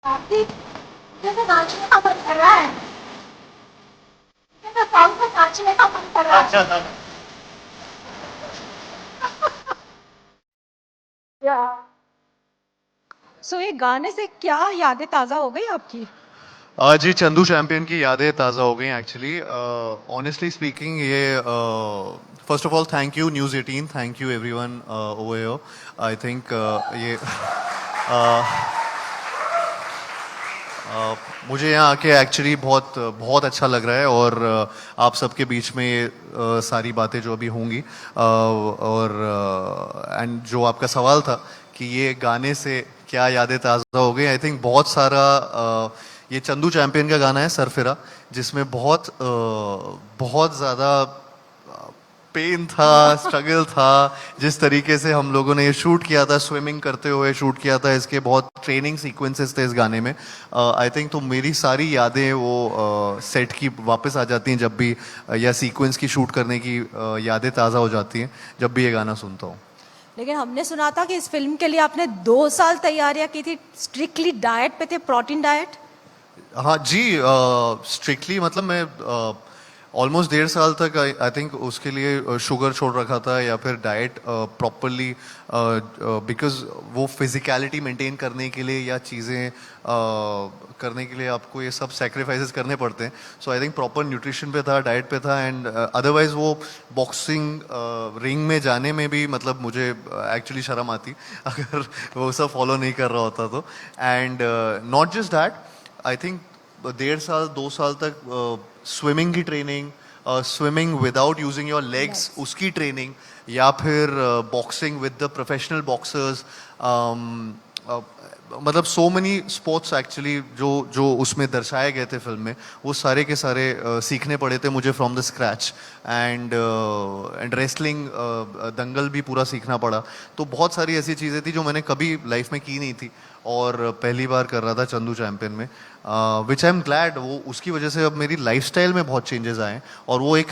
कार्तिक, मुझे तो नाचने का मन कर रहा है। मुझे तो सॉन्ग पे नाचने का मन कर रहा है। अच्छा। या सो ये गाने से क्या यादें ताजा हो गई आपकी? जी चंदू चैंपियन की यादें ताज़ा हो गई एक्चुअली ऑनेस्टली स्पीकिंग ये first of all thank you news 18 thank you everyone over here I think ये मुझे यहाँ आके एक्चुअली बहुत बहुत अच्छा लग रहा है और आप सबके बीच में ये सारी बातें जो अभी होंगी और एंड जो आपका सवाल था कि ये गाने से क्या यादें ताज़ा हो गई आई थिंक बहुत सारा ये चंदू चैंपियन का गाना है सरफिरा जिसमें बहुत ज़्यादा पेन था स्ट्रगल था जिस तरीके से हम लोगों ने ये शूट किया था स्विमिंग करते हुए शूट किया था इसके बहुत ट्रेनिंग सीक्वेंसेस थे इस गाने में आई थिंक तो मेरी सारी यादें वो सेट की वापस आ जाती हैं जब भी या सीक्वेंस की शूट करने की यादें ताज़ा हो जाती हैं जब भी ये गाना सुनता हूँ। लेकिन हमने सुना था कि इस फिल्म के लिए आपने 2 साल तैयारियां की थी, स्ट्रिक्टली डाइट पे थे, प्रोटीन डाइट। हाँ जी स्ट्रिक्टली मतलब मैं ऑलमोस्ट 1.5 साल तक आई थिंक उसके लिए शुगर छोड़ रखा था या फिर डाइट प्रॉपरली बिकॉज वो फिजिकलिटी मेंटेन करने के लिए या चीज़ें करने के लिए आपको ये सब सेक्रीफाइसेस करने पड़ते हैं सो आई थिंक प्रॉपर न्यूट्रिशन पे था डाइट पे था एंड अदरवाइज वो बॉक्सिंग रिंग में जाने में भी मतलब मुझे एक्चुअली शर्म आती अगर वो सब फॉलो नहीं कर रहा होता तो and not just that I think 1.5 साल 2 साल तक स्विमिंग की training swimming without using your legs उसकी ट्रेनिंग या फिर boxing with the professional boxers मतलब सो मनी स्पोर्ट्स एक्चुअली जो जो उसमें दर्शाए गए थे फिल्म में वो सारे के सारे सीखने पड़े थे मुझे from the scratch and wrestling दंगल भी पूरा सीखना पड़ा तो बहुत सारी ऐसी चीज़ें थी जो मैंने कभी लाइफ में की नहीं थी और पहली बार कर रहा था चंदू चैंपियन में विच आई एम ग्लैड वो उसकी वजह से अब मेरी लाइफस्टाइल में बहुत चेंजेस आए और वो एक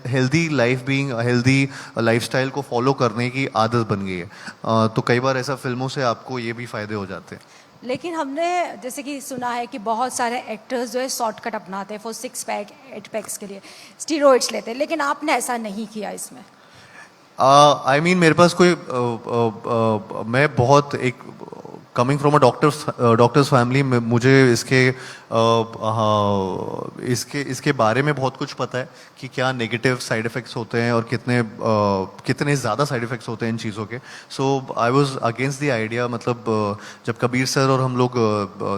healthy life being healthy lifestyle को फॉलो करने की आदत बन गई है तो कई बार ऐसा फिल्मों से आपको ये भी फायदे हो जाते हैं। लेकिन हमने जैसे कि सुना है कि बहुत सारे एक्टर्स जो है शॉर्टकट अपनाते हैं फॉर 6 पैक 8 पैक्स के लिए, स्टीरॉइड्स लेते हैं, लेकिन आपने ऐसा नहीं किया इसमें। आई मीन मेरे पास कोई मैं बहुत एक coming from a doctor's family में मुझे हाँ, इसके बारे में बहुत कुछ पता है कि क्या नेगेटिव साइड इफ़ेक्ट्स होते हैं और कितने ज़्यादा साइड इफ़ेक्ट्स होते हैं इन चीज़ों के so I was against the idea मतलब जब कबीर सर और हम लोग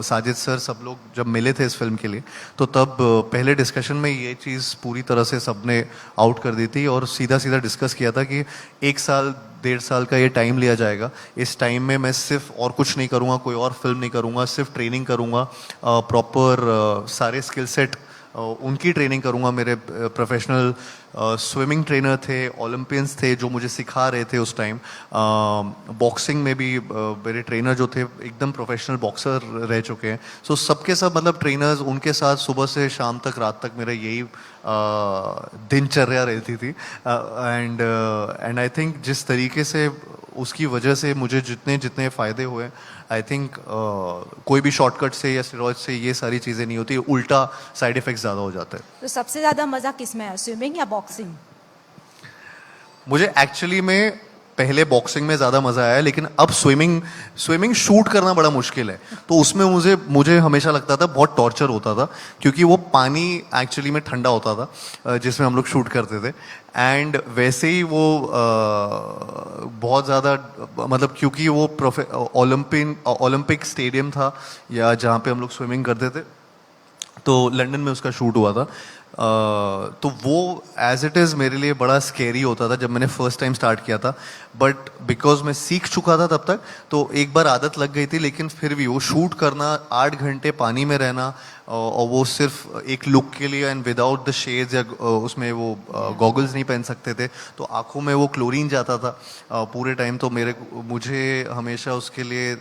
साजिद सर सब लोग जब मिले थे इस फिल्म के लिए तो तब पहले डिस्कशन में ये चीज़ पूरी तरह से सबने आउट कर दी थी और सीधा सीधा डिस्कस किया था कि 1 साल 1.5 साल का ये टाइम लिया जाएगा इस टाइम में मैं सिर्फ और कुछ नहीं करूँगा कोई और फिल्म नहीं करूँगा सिर्फ ट्रेनिंग करूँगा प्रॉपर सारे स्किल सेट उनकी ट्रेनिंग करूँगा मेरे प्रोफेशनल स्विमिंग ट्रेनर थे ओलंपियंस थे जो मुझे सिखा रहे थे उस टाइम बॉक्सिंग में भी मेरे ट्रेनर जो थे एकदम प्रोफेशनल बॉक्सर रह चुके हैं सो सबके सब मतलब ट्रेनर्स उनके साथ सुबह से शाम तक रात तक मेरा यही दिनचर्या रहती थी एंड आई थिंक जिस तरीके से उसकी वजह से मुझे जितने जितने फ़ायदे हुए आई थिंक कोई भी शॉर्टकट से या स्टेरॉइड से ये सारी चीज़ें नहीं होती उल्टा साइड इफ़ेक्ट्स ज़्यादा हो जाते हैं। तो सबसे ज़्यादा मज़ा किस में है, स्विमिंग या बॉक्सिंग? मुझे एक्चुअली में पहले बॉक्सिंग में ज़्यादा मज़ा आया लेकिन अब स्विमिंग स्विमिंग शूट करना बड़ा मुश्किल है तो उसमें मुझे मुझे हमेशा लगता था बहुत टॉर्चर होता था क्योंकि वो पानी एक्चुअली में ठंडा होता था जिसमें हम लोग शूट करते थे एंड वैसे ही वो बहुत ज़्यादा मतलब क्योंकि वो ओलंपिक स्टेडियम था या जहाँ पे हम लोग स्विमिंग करते थे तो लंदन में उसका शूट हुआ था तो वो एज इट इज़ मेरे लिए बड़ा स्केरी होता था जब मैंने फर्स्ट टाइम स्टार्ट किया था बट बिकॉज मैं सीख चुका था तब तक तो एक बार आदत लग गई थी लेकिन फिर भी वो शूट करना 8 घंटे पानी में रहना और वो सिर्फ एक लुक के लिए एंड विदाउट द शेड्स या उसमें वो गॉगल्स नहीं पहन सकते थे तो आंखों में वो क्लोरीन जाता था पूरे टाइम तो मुझे हमेशा उसके लिए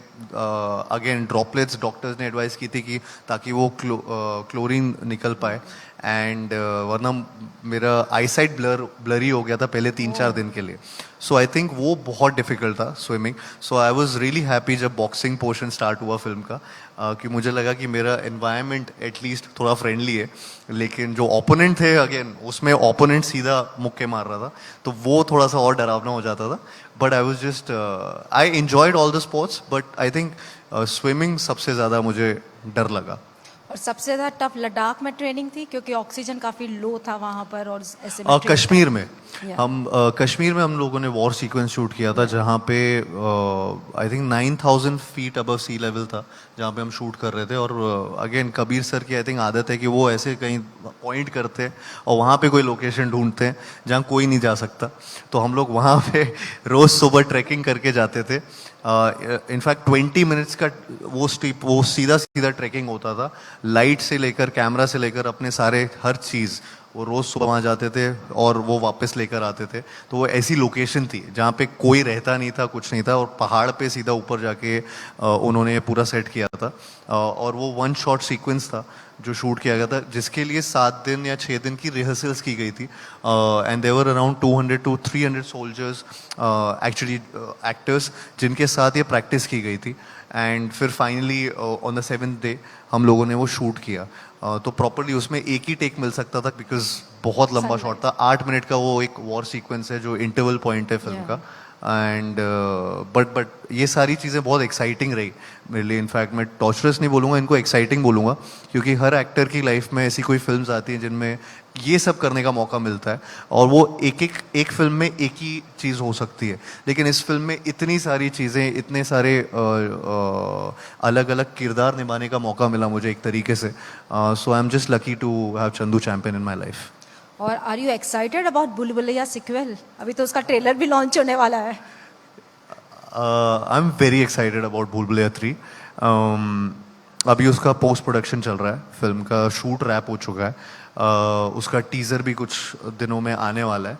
अगेन ड्रॉपलेट्स डॉक्टर्स ने एडवाइस की थी कि ताकि वो क्लोरीन निकल पाए एंड वरना मेरा आईसाइट ब्लरी हो गया था पहले 3-4 दिन के लिए. सो आई थिंक वो बहुत डिफिकल्ट था swimming. So I was really happy जब बॉक्सिंग पोर्शन स्टार्ट हुआ फिल्म का, कि मुझे लगा कि मेरा एनवायरनमेंट एटलीस्ट थोड़ा फ्रेंडली है. लेकिन जो ओपोनेंट थे अगेन, उसमें ओपोनेंट सीधा मुक्के मार रहा था, तो वो थोड़ा सा और डरावना हो जाता था. But I was just, I enjoyed all the sports, but I think swimming सबसे ज़्यादा मुझे डर लगा. और सबसे ज़्यादा टफ लद्दाख में ट्रेनिंग थी क्योंकि ऑक्सीजन काफ़ी लो था वहाँ पर, और ऐसे में कश्मीर में Yeah. कश्मीर में हम लोगों ने वॉर सीक्वेंस शूट किया था, जहाँ पे I think 9,000 feet above sea level था जहाँ पे हम शूट कर रहे थे. और अगेन कबीर सर की आई थिंक आदत है कि वो ऐसे कहीं पॉइंट करते हैं और वहाँ पे कोई लोकेशन ढूंढते हैं जहाँ कोई नहीं जा सकता. तो हम लोग वहाँ पे रोज़ सुबह ट्रैकिंग करके जाते थे. इनफैक्ट 20 मिनट्स का वो सीधा सीधा ट्रैकिंग होता था, लाइट से लेकर कैमरा से लेकर अपने सारे हर चीज़. वो रोज़ सुबह वहाँ जाते थे और वो वापस लेकर आते थे. तो वो ऐसी लोकेशन थी जहाँ पे कोई रहता नहीं था, कुछ नहीं था, और पहाड़ पे सीधा ऊपर जाके उन्होंने पूरा सेट किया था. और वो 1 शॉट सीक्वेंस था जो शूट किया गया था, जिसके लिए 7 दिन या 6 दिन की रिहर्सल्स की गई थी. And there around 200 to 300 soldiers, actually actors, जिनके साथ ये प्रैक्टिस की गई थी. एंड फिर finally on the 7th day हम लोगों ने वो शूट किया. तो प्रॉपरली उसमें एक ही टेक मिल सकता था बिकॉज बहुत लंबा शॉट था. 8 मिनट का वो एक वॉर सीक्वेंस है जो इंटरवल पॉइंट है फिल्म का. एंड बट ये सारी चीज़ें बहुत एक्साइटिंग रही मेरे लिए. इनफैक्ट मैं टॉर्चरस नहीं बोलूँगा, इनको एक्साइटिंग बोलूँगा, क्योंकि हर एक्टर की लाइफ में ऐसी कोई फिल्म्स आती हैं जिनमें ये सब करने का मौका मिलता है, और वो एक फिल्म में एक ही चीज़ हो सकती है. लेकिन इस फिल्म में इतनी सारी चीज़ें, इतने सारे अलग अलग किरदार निभाने का मौका मिला मुझे एक तरीके से. So I am just lucky to have Chandu champion in my life. और आर यू एक्साइटेड अबाउट बुलबुलैया सिक्वल? अभी तो उसका ट्रेलर भी लॉन्च होने वाला है. I am very excited about Bhool Bhulaiyaa 3. अभी उसका पोस्ट प्रोडक्शन चल रहा है, फिल्म का शूट रैप हो चुका है. उसका टीज़र भी कुछ दिनों में आने वाला है.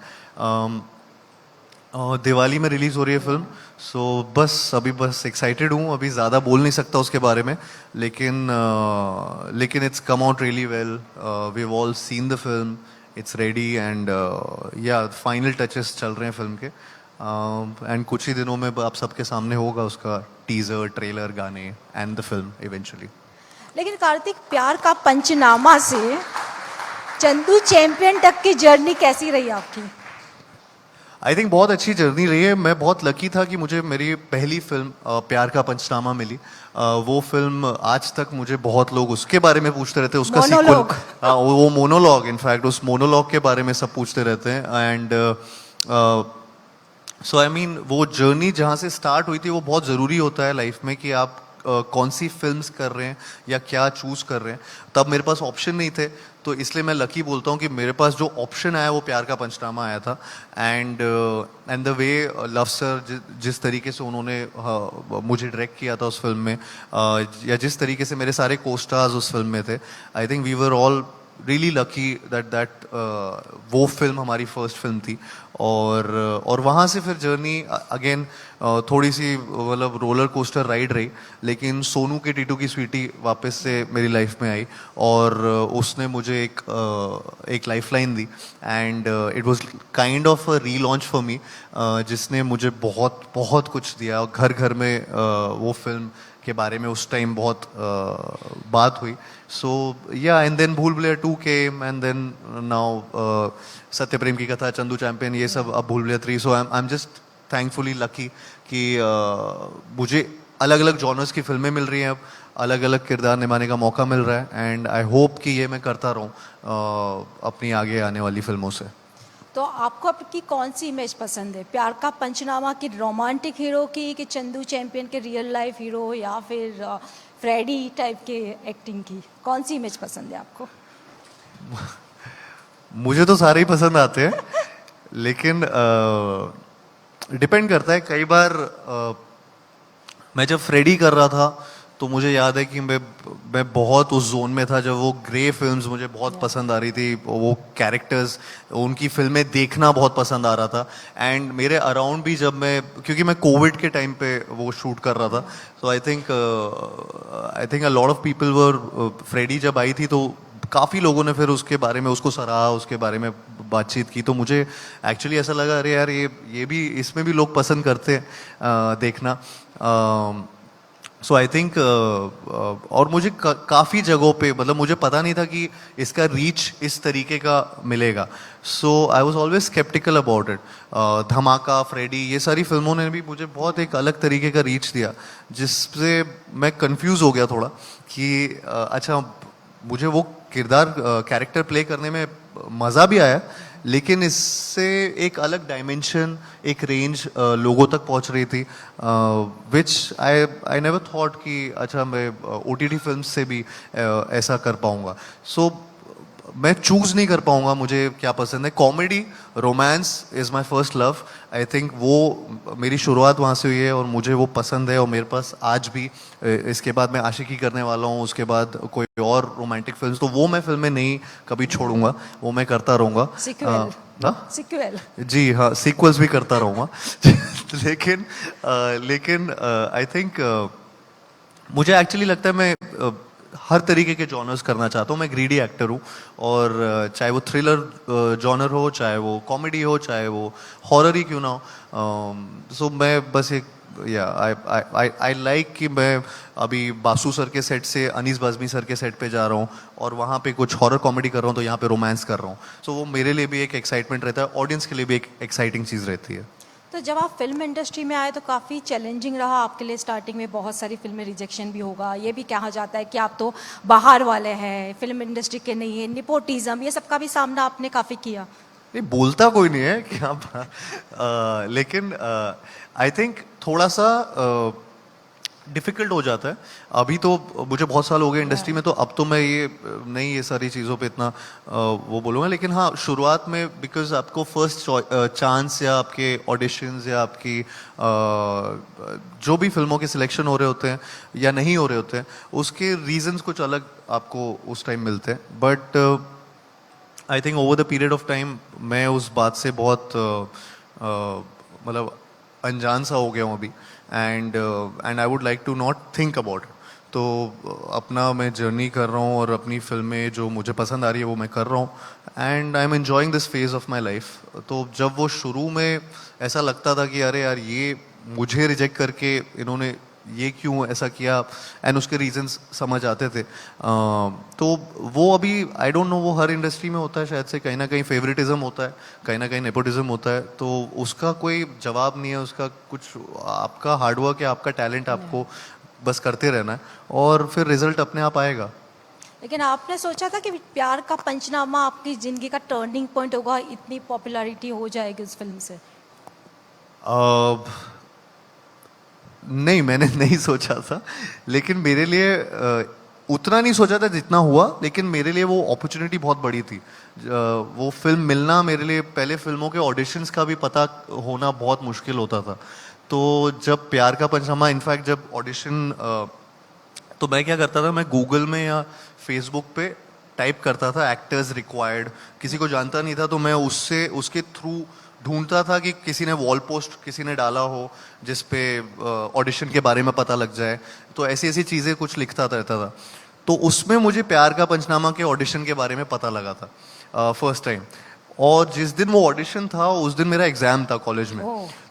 दिवाली में रिलीज़ हो रही है फिल्म. सो बस एक्साइटेड हूँ. अभी ज़्यादा बोल नहीं सकता उसके बारे में, लेकिन it's come out really well. We have all seen the film, it's ready, and या फाइनल टचेस चल रहे हैं फिल्म के. एंड कुछ ही दिनों में आप सबके सामने होगा उसका टीज़र, ट्रेलर, गाने एंड द फिल्म इवेंचुअली. लेकिन कार्तिक, प्यार का पंचनामा से चंदू चैंपियन तक की जर्नी कैसी रही आपकी? आई थिंक बहुत अच्छी जर्नी रही है. मैं बहुत लकी था कि मुझे मेरी पहली फिल्म प्यार का पंचनामा मिली. वो फिल्म आज तक मुझे बहुत लोग उसके बारे में पूछते रहते हैं, उसका मोनोलॉग. सीक्वल, वो मोनोलॉग, इनफैक्ट उस मोनोलॉग के बारे में सब पूछते रहते हैं. एंड सो आई मीन वो जर्नी जहाँ से स्टार्ट हुई थी वो बहुत ज़रूरी होता है लाइफ में कि आप कौन सी फिल्म्स कर रहे हैं या क्या चूज़ कर रहे हैं. तब मेरे पास ऑप्शन नहीं थे, तो इसलिए मैं लकी बोलता हूँ कि मेरे पास जो ऑप्शन आया वो प्यार का पंचनामा आया था. And the way love sir जिस तरीके से उन्होंने मुझे डायरेक्ट किया था उस फिल्म में, या जिस तरीके से मेरे सारे को-स्टार्स उस फिल्म में थे, I think we were all really lucky that वो फिल्म हमारी फर्स्ट फिल्म थी. और वहाँ से फिर जर्नी अगेन थोड़ी सी मतलब रोलर कोस्टर राइड रही. लेकिन सोनू के टीटू की स्वीटी वापस से मेरी लाइफ में आई, और उसने मुझे एक lifeline the. And it was kind of a relaunch for me, जिसने मुझे बहुत बहुत कुछ दिया. घर घर में वो फिल्म के बारे में उस टाइम बहुत बात हुई. सो या एंड देन भूल भुलैया 2 केम, एंड देन नाउ सत्य प्रेम की कथा, चंदू चैंपियन, ये सब, अब Bhool Bhulaiyaa 3. So I am just thankfully lucky कि मुझे अलग अलग जॉनर्स की फिल्में मिल रही हैं, अब अलग अलग किरदार निभाने का मौका मिल रहा है. एंड आई होप कि ये मैं करता रहूँ अपनी आगे आने वाली फिल्मों से. तो आपको आपकी कौन सी इमेज पसंद है? प्यार का पंचनामा की रोमांटिक हीरो की, कि चंदू चैंपियन के रियल लाइफ हीरो, या फिर फ्रेडी टाइप के एक्टिंग की? कौन सी इमेज पसंद है आपको? मुझे तो सारे ही पसंद आते हैं, लेकिन डिपेंड करता है. कई बार मैं जब फ्रेडी कर रहा था तो मुझे याद है कि मैं बहुत उस जोन में था जब वो ग्रे फिल्म्स मुझे बहुत पसंद आ रही थी. वो कैरेक्टर्स, उनकी फिल्में देखना बहुत पसंद आ रहा था. एंड मेरे अराउंड भी जब क्योंकि मैं कोविड के टाइम पे वो शूट कर रहा था, तो I think a lot of people were ready जब आई थी तो काफ़ी लोगों ने फिर उसके बारे में उसको सराहा, उसके बारे में बातचीत की, तो मुझे एक्चुअली ऐसा लगा अरे यार ये भी इसमें भी लोग पसंद करते हैं देखना। सो आई थिंक और मुझे काफ़ी जगहों पे मतलब मुझे पता नहीं था कि इसका रीच इस तरीके का मिलेगा। So I was always skeptical about it. Dhamaka, Freddy, ये सारी फिल्मों ने भी मुझे बहुत एक अलग तरीके का रीच दिया, जिससे मैं कंफ्यूज हो गया थोड़ा कि अच्छा मुझे वो किरदार कैरेक्टर प्ले करने में मज़ा भी आया, लेकिन इससे एक अलग डायमेंशन, एक रेंज लोगों तक पहुंच रही थी, विच आई नेवर थॉट कि अच्छा मैं OTT फिल्म से भी ऐसा कर पाऊंगा। सो मैं चूज़ नहीं कर पाऊंगा मुझे क्या पसंद है। Comedy, romance is my first love. I think वो मेरी शुरुआत वहाँ से हुई है और मुझे वो पसंद है, और मेरे पास आज भी इसके बाद मैं आशिकी करने वाला हूँ, उसके बाद कोई और रोमांटिक फिल्म, तो वो मैं फिल्में नहीं कभी छोड़ूंगा, वो मैं करता रहूँगा। Sequel, sequel. जी हाँ, सीक्वल्स भी करता रहूँगा। लेकिन आई थिंक मुझे एक्चुअली लगता है मैं हर तरीके के जॉनर्स करना चाहता हूँ। मैं ग्रीडी एक्टर हूँ, और चाहे वो थ्रिलर जॉनर हो, चाहे वो कॉमेडी हो, चाहे वो हॉरर ही क्यों ना हो। सो मैं बस एक या आई लाइक कि मैं अभी बासु सर के सेट से अनीस बाज़मी सर के सेट पे जा रहा हूँ, और वहाँ पे कुछ हॉरर कॉमेडी कर रहा हूँ, तो यहाँ पे रोमांस कर रहा हूँ। सो वो मेरे लिए भी एक एक्साइटमेंट रहता है, ऑडियंस के लिए भी एक एक्साइटिंग चीज़ रहती है। तो जब आप फिल्म इंडस्ट्री में आए तो काफ़ी चैलेंजिंग रहा आपके लिए। स्टार्टिंग में बहुत सारी फिल्में रिजेक्शन भी होगा, ये भी कहा जाता है कि आप तो बाहर वाले हैं, फिल्म इंडस्ट्री के नहीं है, निपोटिज्म, ये सब का भी सामना आपने काफ़ी किया। नहीं, बोलता कोई नहीं है कि आप लेकिन आई थिंक थोड़ा सा डिफ़िकल्ट हो जाता है। अभी तो मुझे बहुत साल हो गए इंडस्ट्री में, तो अब तो मैं ये नहीं ये सारी चीज़ों पे इतना वो बोलूँगा। लेकिन हाँ, शुरुआत में बिकॉज आपको फर्स्ट चांस या आपके ऑडिशंस या आपकी जो भी फिल्मों के सिलेक्शन हो रहे होते हैं या नहीं हो रहे होते हैं, उसके रीजंस कुछ अलग आपको उस टाइम मिलते हैं। But I think over the period of time मैं उस बात से बहुत मतलब अनजान सा हो गया हूँ अभी, and I would like to not think about. तो अपना मैं जर्नी कर रहा हूँ, और अपनी फिल्में जो मुझे पसंद आ रही है वो मैं कर रहा हूँ, and I am enjoying this phase of my life. तो जब वो शुरू में ऐसा लगता था कि अरे यार ये मुझे रिजेक्ट करके इन्होंने ये क्यों ऐसा किया, एंड उसके रीजंस समझ आते थे, तो वो अभी आई डोंट नो, वो हर इंडस्ट्री में होता है शायद से, कहीं ना कहीं फेवरेटिज्म होता है, कहीं ना कहीं नेपोटिज्म होता है, तो उसका कोई जवाब नहीं है, उसका कुछ आपका हार्डवर्क है, आपका टैलेंट, आपको बस करते रहना है, और फिर रिजल्ट अपने आप आएगा। लेकिन आपने सोचा था कि प्यार का पंचनामा आपकी ज़िंदगी का टर्निंग पॉइंट होगा, इतनी पॉपुलैरिटी हो जाएगी उस फिल्म से? नहीं, मैंने नहीं सोचा था, लेकिन मेरे लिए उतना नहीं सोचा था जितना हुआ, लेकिन मेरे लिए वो अपॉर्चुनिटी बहुत बड़ी थी। वो फिल्म मिलना मेरे लिए, पहले फिल्मों के ऑडिशंस का भी पता होना बहुत मुश्किल होता था। तो जब प्यार का पंचनामा, इनफैक्ट जब ऑडिशन, तो मैं क्या करता था, मैं गूगल में या फेसबुक पे टाइप करता था एक्टर्स रिक्वायर्ड, किसी को जानता नहीं था, तो मैं उससे उसके थ्रू ढूंढता था कि किसी ने वॉल पोस्ट किसी ने डाला हो जिस पे ऑडिशन के बारे में पता लग जाए, तो ऐसी ऐसी चीज़ें कुछ लिखता रहता था। तो उसमें मुझे प्यार का पंचनामा के ऑडिशन के बारे में पता लगा था फर्स्ट टाइम, और जिस दिन वो ऑडिशन था उस दिन मेरा एग्ज़ाम था कॉलेज में,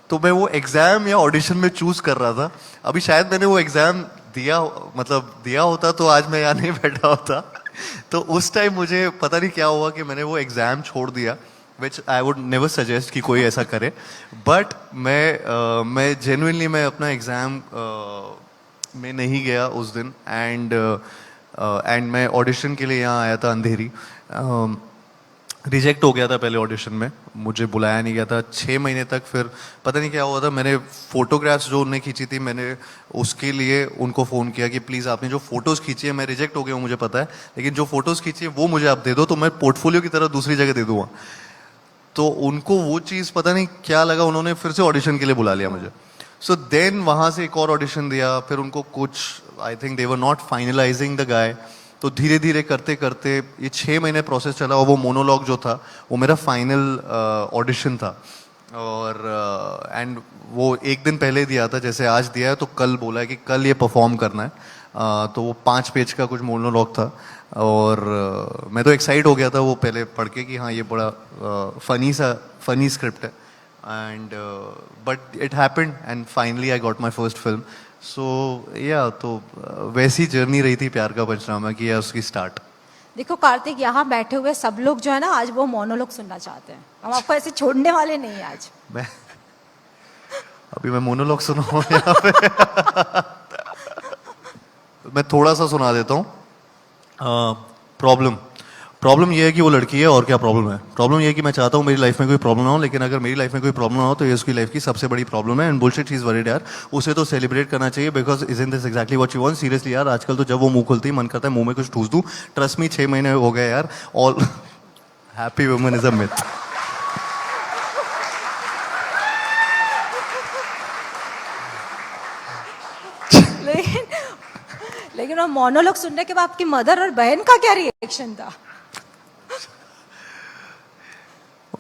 तो मैं वो एग्ज़ाम या ऑडिशन में चूज़ कर रहा था। अभी शायद मैंने वो एग्ज़ाम दिया होता तो आज मैं यहाँ नहीं बैठा होता। तो उस टाइम मुझे पता नहीं क्या हुआ कि मैंने वो एग्ज़ाम छोड़ दिया, विच आई वुड नेवर सजेस्ट कि कोई ऐसा करे, बट मैं जेन्युइनली मैं अपना एग्ज़ाम में नहीं गया उस दिन, एंड मैं ऑडिशन के लिए यहाँ आया था अंधेरी। रिजेक्ट हो गया था पहले ऑडिशन में, मुझे बुलाया नहीं गया था 6 महीने तक। फिर पता नहीं क्या हुआ था, मैंने फ़ोटोग्राफ्स जो उन्होंने खींची थी, मैंने उसके लिए उनको फ़ोन किया कि प्लीज़ आपने जो फ़ोटोज़ खींची है, मैं रिजेक्ट हो गया हूँ मुझे पता है, लेकिन जो फ़ोटोज़ खींची है वो मुझे आप दे दो, तो मैं पोर्टफोलियो की तरह दूसरी जगह दे दूँगा। तो उनको वो चीज़ पता नहीं क्या लगा, उन्होंने फिर से ऑडिशन के लिए बुला लिया मुझे। सो देन वहाँ से एक और ऑडिशन दिया, फिर उनको कुछ, I think they were not finalising the guy, तो धीरे धीरे करते करते ये 6 महीने प्रोसेस चला, और वो मोनोलॉग जो था वो मेरा फाइनल ऑडिशन था, और एंड वो एक दिन पहले दिया था, जैसे आज दिया है तो कल बोला है कि कल ये परफॉर्म करना है। तो वो 5 पेज का कुछ मोनोलॉग था और मैं तो एक्साइट हो गया था वो पहले पढ़ के कि हाँ ये बड़ा फनी स्क्रिप्ट है and but it happened and finally I got my first film so या तो वैसी जर्नी रही थी प्यार का पंचनामा की या उसकी स्टार्ट। देखो कार्तिक, यहाँ बैठे हुए सब लोग जो है ना आज वो मोनोलॉग सुनना चाहते हैं, हम आपको ऐसे छोड़ने वाले नहीं हैं आज। मैं अभी मैं मोनोलॉग सुनाऊँ यहाँ पे मैं थोड़ा सा सुना देता हूँ। प्रॉब्लम ये है कि वो लड़की है और क्या प्रॉब्लम है। प्रॉब्लम ये है कि मैं चाहता हूँ मेरी लाइफ में कोई प्रॉब्लम ना हो, लेकिन अगर मेरी लाइफ में कोई प्रॉब्लम ना हो तो ये उसकी लाइफ की सबसे बड़ी प्रॉब्लम है and bullshit she is worried यार। उसे तो सेलिब्रेट करना चाहिए because isn't this exactly what she wants. Seriously यार आजकल तो जब वो मुंह खुलती है मन करता है मुंह में कुछ ठूस दूं। ट्रस्ट मी 6 महीने हो गए यार। All happy woman is a myth. लेकिन वो मोनोलॉग सुनने के बाद आपकी मदर और बहन का क्या रिएक्शन था?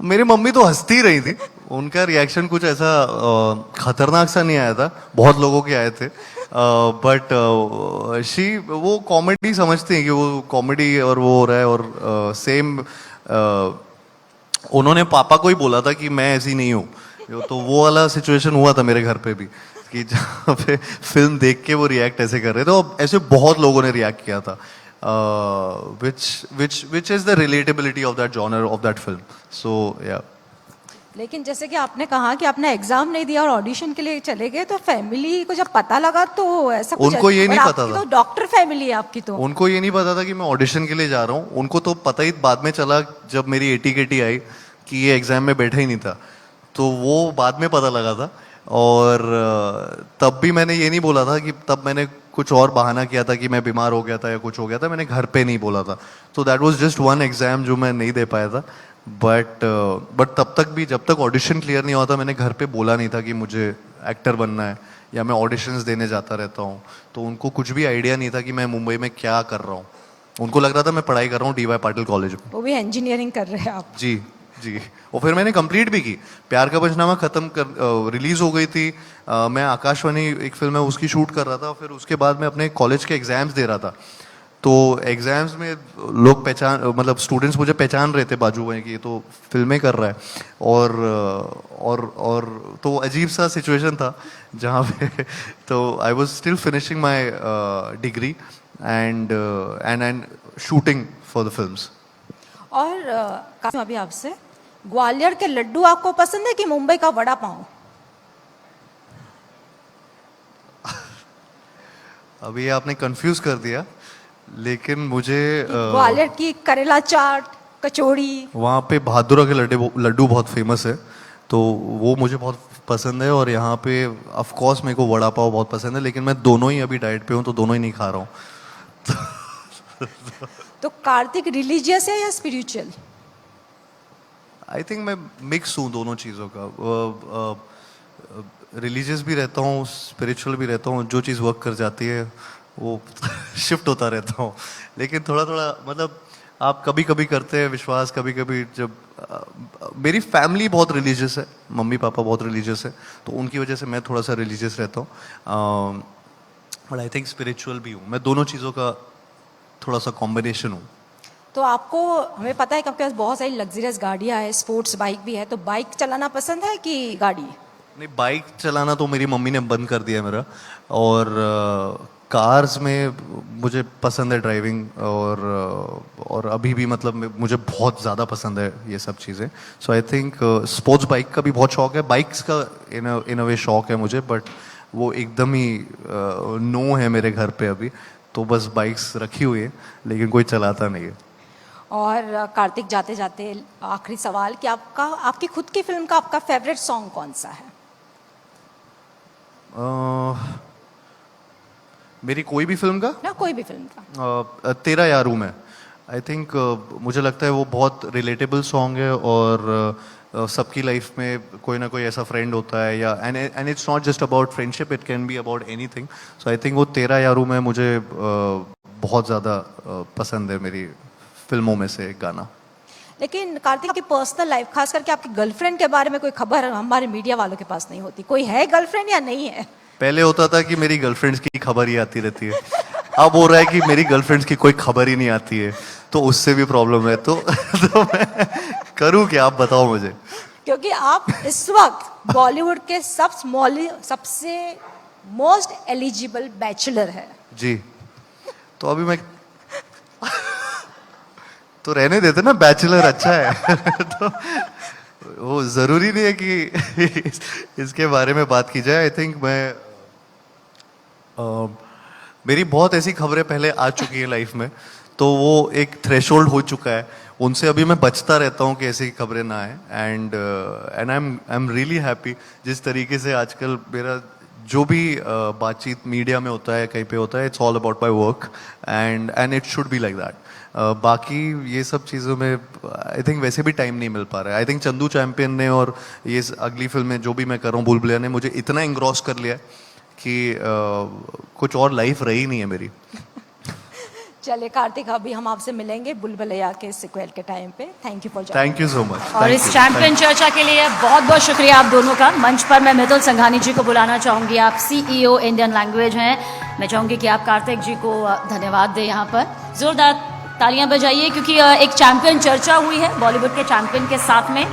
मेरी मम्मी तो हंसती रही थी, उनका रिएक्शन कुछ ऐसा खतरनाक सा नहीं आया था, बहुत लोगों के आए थे बट वो कॉमेडी समझती हैं कि वो कॉमेडी और वो हो रहा है और सेम उन्होंने पापा को ही बोला था कि मैं ऐसी नहीं हूँ। तो वो वाला सिचुएशन हुआ था मेरे घर पे भी कि जहाँ पे फिल्म देख के वो रिएक्ट ऐसे कर रहे थे और ऐसे बहुत लोगों ने रिएक्ट किया था which is the relatability of that genre of that film so yeah। लेकिन जैसे कि आपने कहा कि आपने एग्जाम नहीं दिया और ऑडिशन के लिए चले गए, तो फैमिली को जब पता लगा तो ऐसा कुछ उनको ये नहीं पता था। तो डॉक्टर फैमिली है आपकी, तो उनको ये नहीं पता था कि मैं ऑडिशन के लिए जा रहा हूँ। उनको तो पता ही बाद में चला जब मेरी AT-KT आई कि ये एग्जाम में बैठा ही नहीं था, तो वो बाद में पता लगा था। और तब भी मैंने ये नहीं बोला था कि तब मैंने कुछ और बहाना किया था कि मैं बीमार हो गया था या कुछ हो गया था, मैंने घर पे नहीं बोला था। तो that was just one exam जो मैं नहीं दे पाया था बट तब तक भी जब तक ऑडिशन क्लियर नहीं हुआ था मैंने घर पे बोला नहीं था कि मुझे एक्टर बनना है या मैं ऑडिशंस देने जाता रहता हूँ। तो उनको कुछ भी आइडिया नहीं था कि मैं मुंबई में क्या कर रहा हूँ। उनको लग रहा था मैं पढ़ाई कर रहा हूँ DY पाटिल कॉलेज में। वो भी इंजीनियरिंग कर रहे हैं आप? जी जी। और फिर मैंने कंप्लीट भी की। प्यार का पंचनामा रिलीज हो गई थी। मैं आकाशवाणी एक फिल्म है उसकी शूट कर रहा था, फिर उसके बाद मैं अपने कॉलेज के एग्जाम्स दे रहा था। तो एग्जाम्स में लोग मतलब स्टूडेंट्स मुझे पहचान रहे थे बाजू में कि ये तो फिल्में कर रहा है और तो अजीब सा सिचुएशन था जहाँ पे तो I was still finishing my degree and shooting for the films. और अभी आपसे, ग्वालियर के लड्डू आपको पसंद है कि मुंबई का वड़ा पाव? अभी आपने कंफ्यूज कर दिया, लेकिन मुझे ग्वालियर की करेला चाट, कचौड़ी, वहाँ पे बहादुरा के लड्डू बहुत फेमस है, तो वो मुझे बहुत पसंद है। और यहाँ पे ऑफ कोर्स मेरे को वड़ा पाव बहुत पसंद है, लेकिन मैं दोनों ही अभी डाइट पे हूँ तो दोनों ही नहीं खा रहा हूँ। तो कार्तिक रिलीजियस है या स्पिरिचुअल? आई थिंक मैं मिक्स हूँ दोनों चीज़ों का। रिलीजियस भी रहता हूँ, स्पिरिचुअल भी रहता हूँ। जो चीज़ वर्क कर जाती है वो शिफ्ट होता रहता हूँ। लेकिन थोड़ा थोड़ा मतलब आप कभी कभी करते हैं विश्वास, कभी कभी जब मेरी फैमिली बहुत रिलीजियस है, मम्मी पापा बहुत रिलीजियस है, तो उनकी वजह से मैं थोड़ा सा रिलीजियस रहता हूँ। बट आई थिंक स्पिरिचुअल भी हूँ। मैं दोनों चीज़ों का थोड़ा सा कॉम्बिनेशन हूँ। तो आपको, हमें पता है कि आपके पास बहुत सारी लग्जरियस गाड़ियाँ हैं, स्पोर्ट्स बाइक भी है, तो बाइक चलाना पसंद है कि गाड़ी? नहीं, बाइक चलाना तो मेरी मम्मी ने बंद कर दिया मेरा। और कार्स में मुझे पसंद है ड्राइविंग, और अभी भी मतलब मुझे बहुत ज़्यादा पसंद है ये सब चीज़ें। सो आई थिंक स्पोर्ट्स बाइक का भी बहुत शौक है, बाइक्स का इन अ वे शौक है मुझे, बट वो एकदम ही नो है मेरे घर पे अभी। तो बस बाइक्स रखी हुई है लेकिन कोई चलाता नहीं है। और कार्तिक, जाते जाते आखिरी सवाल कि आपकी खुद की फिल्म का आपका फेवरेट सॉन्ग कौन सा है? मेरी कोई भी फिल्म का ना, कोई भी फिल्म का। तेरा यारू मैं, आई थिंक मुझे लगता है वो बहुत रिलेटेबल सॉन्ग है और सबकी लाइफ में कोई ना कोई ऐसा फ्रेंड होता है, या and it's not just about friendship, it can be about anything. So I think वो तेरा यारू मैं मुझे बहुत ज़्यादा पसंद है मेरी फिल्मों में से एक गाना। लेकिन कार्तिक की पर्सनल लाइफ, खास करके आपकी गर्लफ्रेंड के बारे में कोई खबर हमारे मीडिया वालों के पास नहीं होती। कोई है गर्लफ्रेंड या नहीं है? पहले होता था कि मेरी गर्लफ्रेंड्स की खबर ही आती रहती है। अब हो रहा है कि मेरी गर्लफ्रेंड्स की कोई खबर ही नहीं आती है, तो उससे भी प्रॉब्लम है। तो मैं करूँ क्या, आप बताओ मुझे। क्योंकि आप इस वक्त बॉलीवुड के सबसे मोस्ट एलिजिबल बैचलर है। जी, तो अभी मैं तो रहने देते ना, बैचलर अच्छा है। तो वो जरूरी नहीं है कि इसके बारे में बात की जाए। आई थिंक मेरी बहुत ऐसी खबरें पहले आ चुकी है लाइफ में, तो वो एक थ्रेशोल्ड हो चुका है, उनसे अभी मैं बचता रहता हूँ कि ऐसी खबरें ना आए। And I am really happy जिस तरीके से आजकल मेरा जो भी बातचीत मीडिया में होता है, कहीं पे होता है, it's all about my work and it should be like that. बाकी ये सब चीज़ों में आई थिंक वैसे भी टाइम नहीं मिल पा रहा है। आई थिंक चंदू चैंपियन ने और ये अगली फिल्म में जो भी मैं कर रहा हूँ भूल भुलैया ने मुझे इतना इंग्रॉस कर लिया है कि कुछ और लाइफ रही नहीं है मेरी। चलिए कार्तिक, अभी हम आपसे मिलेंगे बुल भुलैया के सिक्वल के टाइम पे। Thank you for thank you so much. और इस चैंपियन चर्चा के लिए बहुत बहुत शुक्रिया आप दोनों का। मंच पर मैं मितुल संघानी जी को बुलाना चाहूँगी। आप CEO इंडियन लैंग्वेज हैं। मैं चाहूँगी कि आप कार्तिक जी को धन्यवाद दें। यहाँ पर जोरदार तालियां बजाइए, क्योंकि एक चैंपियन चर्चा हुई है बॉलीवुड के चैंपियन के साथ में।